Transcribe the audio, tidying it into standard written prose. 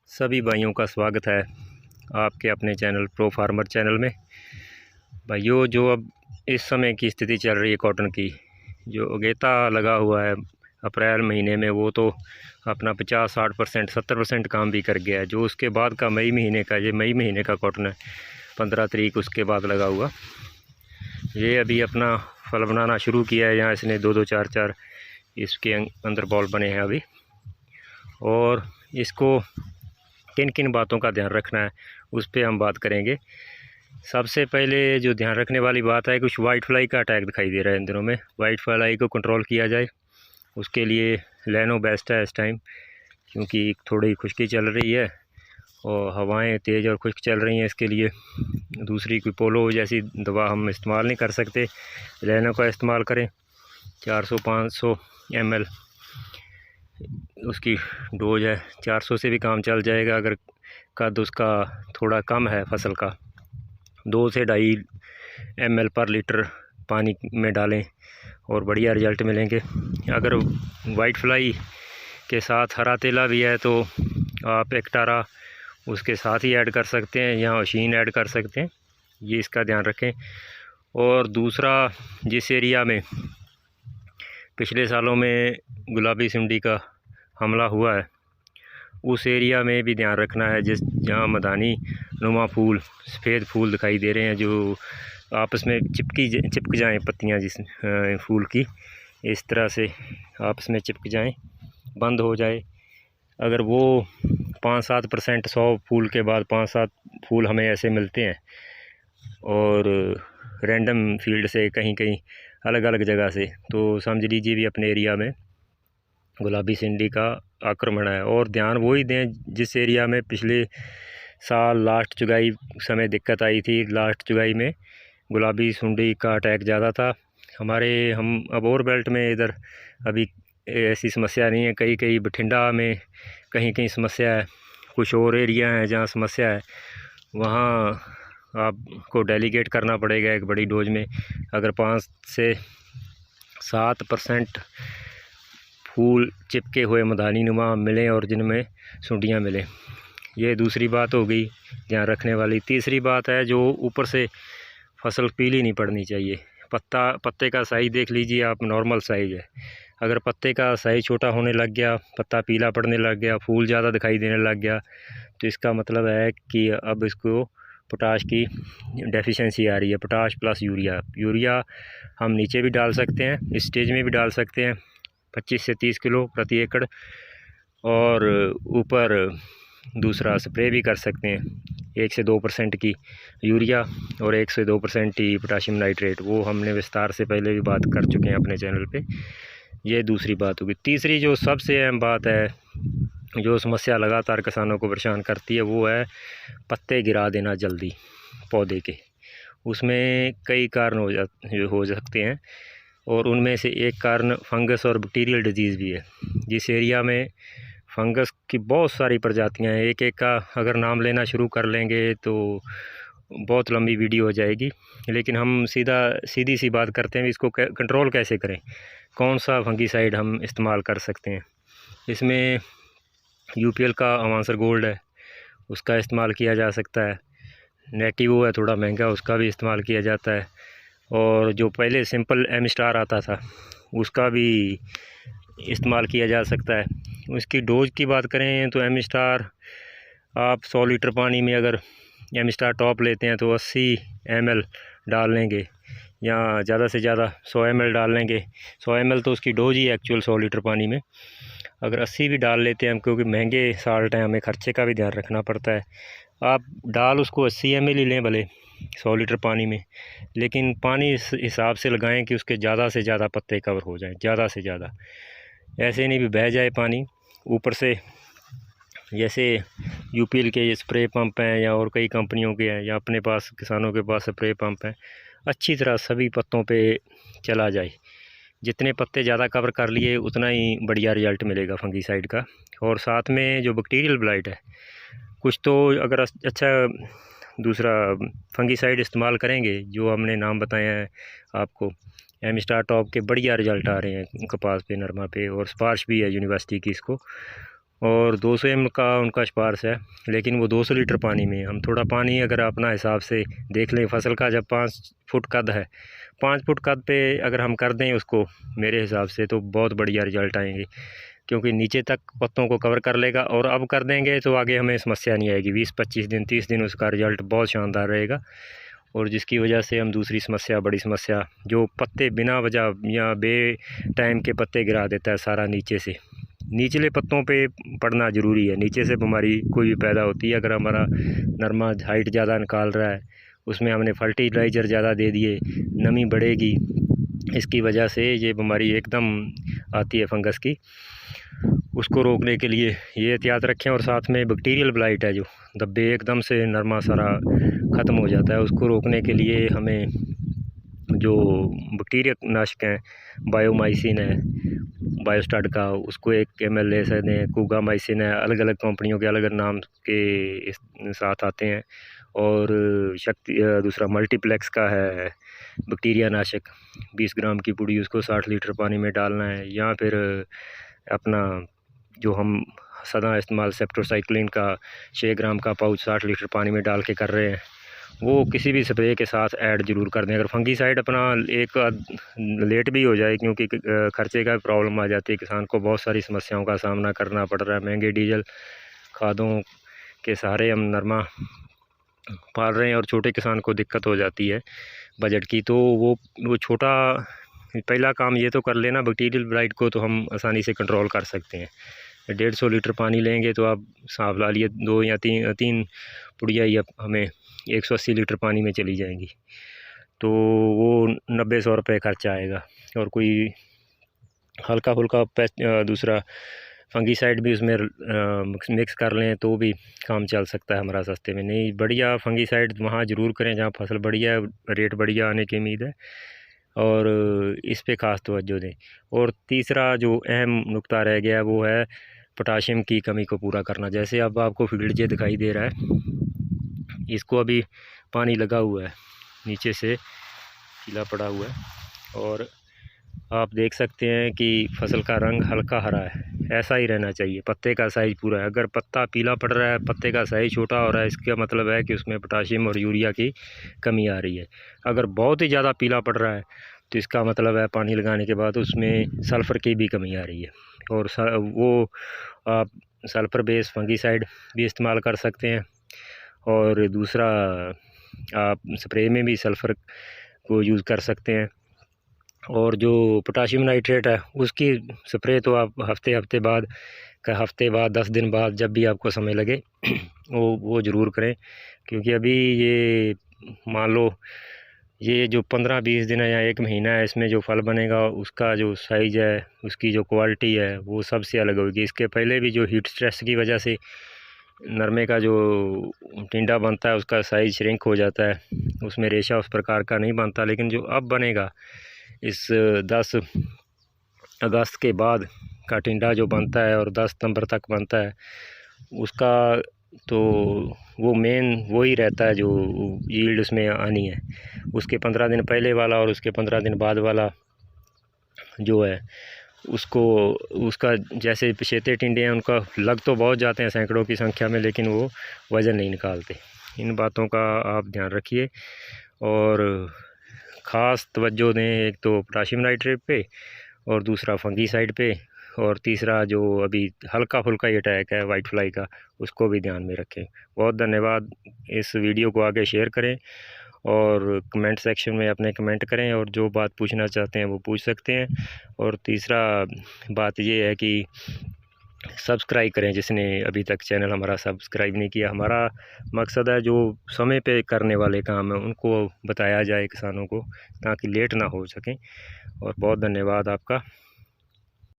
सभी भाइयों का स्वागत है आपके अपने चैनल प्रो फार्मर चैनल में। भाइयों, जो अब इस समय की स्थिति चल रही है कॉटन की, जो अगेता लगा हुआ है अप्रैल महीने में, वो तो अपना 50-60% 70% काम भी कर गया है। जो उसके बाद का मई महीने का, ये मई महीने का कॉटन है, 15 तारीख उसके बाद लगा हुआ, ये अभी अपना फल बनाना शुरू किया है। यहाँ इसने 2-2 4-4 इसके अंदर बॉल बने हैं अभी। और इसको किन किन बातों का ध्यान रखना है उस पर हम बात करेंगे। सबसे पहले जो ध्यान रखने वाली बात है, कुछ वाइट फ्लाई का अटैक दिखाई दे रहा है इन दिनों में। वाइट फ्लाई को कंट्रोल किया जाए, उसके लिए लैनो बेस्ट है इस टाइम, क्योंकि थोड़ी खुश्की चल रही है और हवाएं तेज़ और खुश्क चल रही हैं। इसके लिए दूसरी कोई पोलो जैसी दवा हम इस्तेमाल नहीं कर सकते, लैनो का इस्तेमाल करें। 400-500 ml उसकी डोज है, 400 से भी काम चल जाएगा। अगर कद उसका थोड़ा कम है फसल का, 2 से 2.5 ml पर लीटर पानी में डालें और बढ़िया रिजल्ट मिलेंगे। अगर वाइट फ्लाई के साथ हरा तेला भी है तो आप एक्टारा उसके साथ ही ऐड कर सकते हैं या ओशीन ऐड कर सकते हैं, ये इसका ध्यान रखें। और दूसरा, जिस एरिया में पिछले सालों में गुलाबी सुंडी का हमला हुआ है, उस एरिया में भी ध्यान रखना है, जहाँ मदानी नुमा फूल, सफ़ेद फूल दिखाई दे रहे हैं, जो आपस में चिपक जाएं पत्तियां जिस फूल की, इस तरह से आपस में चिपक जाएं, बंद हो जाए। अगर वो 5-7% 100 फूल के बाद 5-7 फूल हमें ऐसे मिलते हैं और रैंडम फील्ड से कहीं कहीं अलग अलग जगह से, तो समझ लीजिए भी अपने एरिया में गुलाबी सुंडी का आक्रमण है। और ध्यान वही दें जिस एरिया में पिछले साल लास्ट चुगाई समय दिक्कत आई थी। लास्ट चुगाई में गुलाबी सुंडी का अटैक ज़्यादा था हम अबोर बेल्ट में इधर अभी ऐसी समस्या नहीं है। कई कई बठिंडा में कहीं कहीं समस्या है, कुछ और एरिया हैं जहाँ समस्या है, वहाँ आपको डेलीगेट करना पड़ेगा एक बड़ी डोज में। अगर 5 से 7% फूल चिपके हुए मदानी नुमा मिलें और जिनमें सुंडियाँ मिलें, ये दूसरी बात हो गई ध्यान रखने वाली। तीसरी बात है, जो ऊपर से फसल पीली नहीं पड़नी चाहिए। पत्ते का साइज़ देख लीजिए आप, नॉर्मल साइज़ है। अगर पत्ते का साइज़ छोटा होने लग गया, पत्ता पीला पड़ने लग गया, फूल ज़्यादा दिखाई देने लग गया, तो इसका मतलब है कि अब इसको पोटाश की डेफिशिएंसी आ रही है। पोटाश प्लस यूरिया हम नीचे भी डाल सकते हैं, इस स्टेज में भी डाल सकते हैं, 25 से 30 किलो प्रति एकड़। और ऊपर दूसरा स्प्रे भी कर सकते हैं, 1 से 2% की यूरिया और 1 से 2% की पोटाशियम नाइट्रेट। वो हमने विस्तार से पहले भी बात कर चुके हैं अपने चैनल पे। ये दूसरी बात होगी। तीसरी जो सबसे अहम बात है, जो समस्या लगातार किसानों को परेशान करती है, वो है पत्ते गिरा देना जल्दी पौधे के। उसमें कई कारण हो सकते हैं और उनमें से एक कारण फंगस और बैक्टीरियल डिजीज़ भी है। जिस एरिया में फंगस की बहुत सारी प्रजातियां हैं, एक एक का अगर नाम लेना शुरू कर लेंगे तो बहुत लंबी वीडियो हो जाएगी, लेकिन हम सीधी सी बात करते हैं, इसको कंट्रोल कैसे करें, कौन सा फंगीसाइड हम इस्तेमाल कर सकते हैं। इसमें यूपीएल का अवांसर गोल्ड है, उसका इस्तेमाल किया जा सकता है। नेटिवो है, थोड़ा महंगा, उसका भी इस्तेमाल किया जाता है। और जो पहले सिंपल एम स्टार आता था, उसका भी इस्तेमाल किया जा सकता है। उसकी डोज की बात करें तो एम स्टार आप 100 लीटर पानी में अगर एम स्टार टॉप लेते हैं तो 80 ml डाल लेंगे, या ज़्यादा से ज़्यादा 100 ml डाल लेंगे। 100 ml तो उसकी डोज ही एक्चुअल 100 लीटर पानी में। अगर 80 भी डाल लेते हैं हम, क्योंकि महंगे साल्ट हैं, हमें खर्चे का भी ध्यान रखना पड़ता है। आप डाल उसको 80 ml ही लें भले 100 लीटर पानी में, लेकिन पानी इस हिसाब से लगाएं कि उसके ज़्यादा से ज़्यादा पत्ते कवर हो जाएं, ज़्यादा से ज़्यादा। ऐसे नहीं भी बह जाए पानी ऊपर से। जैसे यूपीएल के स्प्रे पंप हैं या और कई कंपनियों के हैं, या अपने पास किसानों के पास स्प्रे पंप हैं, अच्छी तरह सभी पत्तों पे चला जाए। जितने पत्ते ज़्यादा कवर कर लिए उतना ही बढ़िया रिजल्ट मिलेगा फंगीसाइड का। और साथ में जो बैक्टीरियल ब्लाइट है, कुछ तो अगर अच्छा दूसरा फंगीसाइड इस्तेमाल करेंगे, जो हमने नाम बताए हैं आपको, एम स्टार टॉप के बढ़िया रिजल्ट आ रहे हैं कपास पे, नरमा पे, और सिफारिश भी है यूनिवर्सिटी की इसको। और 200 ml का उनका सिफारिश है, लेकिन वो 200 लीटर पानी में। हम थोड़ा पानी अगर अपना हिसाब से देख लें, फसल का जब 5 फुट कद है, 5 फुट कद पे अगर हम कर दें उसको मेरे हिसाब से, तो बहुत बढ़िया रिजल्ट आएंगे, क्योंकि नीचे तक पत्तों को कवर कर लेगा। और अब कर देंगे तो आगे हमें समस्या नहीं आएगी, 20-25 दिन 30 दिन उसका रिजल्ट बहुत शानदार रहेगा। और जिसकी वजह से हम दूसरी समस्या, बड़ी समस्या, जो पत्ते बिना वजह या बे टाइम के पत्ते गिरा देता है सारा नीचे से, निचले पत्तों पे पड़ना ज़रूरी है। नीचे से बीमारी कोई भी पैदा होती है। अगर हमारा नरमा हाइट ज़्यादा निकाल रहा है, उसमें हमने फर्टिलाइज़र ज़्यादा दे दिए, नमी बढ़ेगी, इसकी वजह से ये बीमारी एकदम आती है फंगस की। उसको रोकने के लिए ये एहतियात रखें। और साथ में बैक्टीरियल ब्लाइट है, जो धब्बे एकदम से नरमा सारा ख़त्म हो जाता है, उसको रोकने के लिए हमें जो बैक्टीरिया नाशक हैं, बायोमाइसिन है बायोस्टार्ट का, उसको 1 ml ले सकते हैं। कुगामाइसिन है, अलग अलग कंपनियों के अलग अलग नाम के साथ आते हैं। और दूसरा मल्टीप्लेक्स का है बैक्टीरिया नाशक, 20 ग्राम की पुड़ी, उसको 60 लीटर पानी में डालना है। या फिर अपना जो हम सदा इस्तेमाल सेप्टोसाइक्लिन का 6 ग्राम का पाउच 60 लीटर पानी में डाल के कर रहे हैं, वो किसी भी स्प्रे के साथ ऐड ज़रूर कर दें। अगर फंगीसाइड अपना एक लेट भी हो जाए, क्योंकि खर्चे का प्रॉब्लम आ जाती है, किसान को बहुत सारी समस्याओं का सामना करना पड़ रहा है। महंगे डीजल खादों के सहारे हम नरमा पाल रहे हैं, और छोटे किसान को दिक्कत हो जाती है बजट की। तो वो छोटा पहला काम ये तो कर लेना, बैक्टीरियल ब्लाइट को तो हम आसानी से कंट्रोल कर सकते हैं। 150 लीटर पानी लेंगे तो आप साफ ला लिए 2 या 3 पुड़िया ही हमें 180 लीटर पानी में चली जाएंगी, तो वो 90-100 रुपये खर्चा आएगा। और कोई हल्का फुल्का दूसरा फंगीसाइड भी उसमें मिक्स कर लें तो भी काम चल सकता है हमारा सस्ते में। नहीं, बढ़िया फंगीसाइड वहाँ ज़रूर करें जहाँ फसल बढ़िया है, रेट बढ़िया आने की उम्मीद है, और इस पे ख़ास तवज्जो दें। और तीसरा जो अहम नुक्ता रह गया वो है पोटाशियम की कमी को पूरा करना। जैसे अब आपको फील्ड दिखाई दे रहा है, इसको अभी पानी लगा हुआ है, नीचे से पीला पड़ा हुआ है, और आप देख सकते हैं कि फसल का रंग हल्का हरा है, ऐसा ही रहना चाहिए। पत्ते का साइज़ पूरा है, अगर पत्ता पीला पड़ रहा है, पत्ते का साइज़ छोटा हो रहा है, इसका मतलब है कि उसमें पोटाशियम और यूरिया की कमी आ रही है। अगर बहुत ही ज़्यादा पीला पड़ रहा है तो इसका मतलब है पानी लगाने के बाद उसमें सल्फ़र की भी कमी आ रही है। और वो आप सल्फ़र बेस फंगीसाइड भी इस्तेमाल कर सकते हैं। और दूसरा, आप स्प्रे में भी सल्फ़र को यूज़ कर सकते हैं। और जो पोटाशियम नाइट्रेट है, उसकी स्प्रे तो आप हफ्ते बाद 10 दिन बाद, जब भी आपको समय लगे वो ज़रूर करें। क्योंकि अभी ये मान लो ये जो 15-20 दिन है या 1 महीना है, इसमें जो फल बनेगा उसका जो साइज़ है, उसकी जो क्वालिटी है, वो सबसे अलग होगी। इसके पहले भी जो हीट स्ट्रेस की वजह से नरमे का जो टिंडा बनता है उसका साइज़ श्रिंक हो जाता है, उसमें रेशा उस प्रकार का नहीं बनता। लेकिन जो अब बनेगा, इस 10 अगस्त के बाद का टिंडा जो बनता है और 10 सितंबर तक बनता है, उसका तो वो मेन वही रहता है जो यील्ड उसमें आनी है। उसके 15 दिन पहले वाला और उसके 15 दिन बाद वाला जो है, उसको उसका जैसे पछेते टिंडे हैं, उनका लग तो बहुत जाते हैं सैकड़ों की संख्या में, लेकिन वो वज़न नहीं निकालते। इन बातों का आप ध्यान रखिए और ख़ास तवज्जो दें, एक तो पोटाशियम नाइट्रेट पे, और दूसरा फंगीसाइड पे, और तीसरा जो अभी हल्का फुल्का ये अटैक है वाइट फ्लाई का, उसको भी ध्यान में रखें। बहुत धन्यवाद। इस वीडियो को आगे शेयर करें और कमेंट सेक्शन में अपने कमेंट करें, और जो बात पूछना चाहते हैं वो पूछ सकते हैं। और तीसरा बात ये है कि सब्सक्राइब करें, जिसने अभी तक चैनल हमारा सब्सक्राइब नहीं किया। हमारा मकसद है जो समय पे करने वाले काम हैं उनको बताया जाए किसानों को, ताकि लेट ना हो सकें। और बहुत धन्यवाद आपका।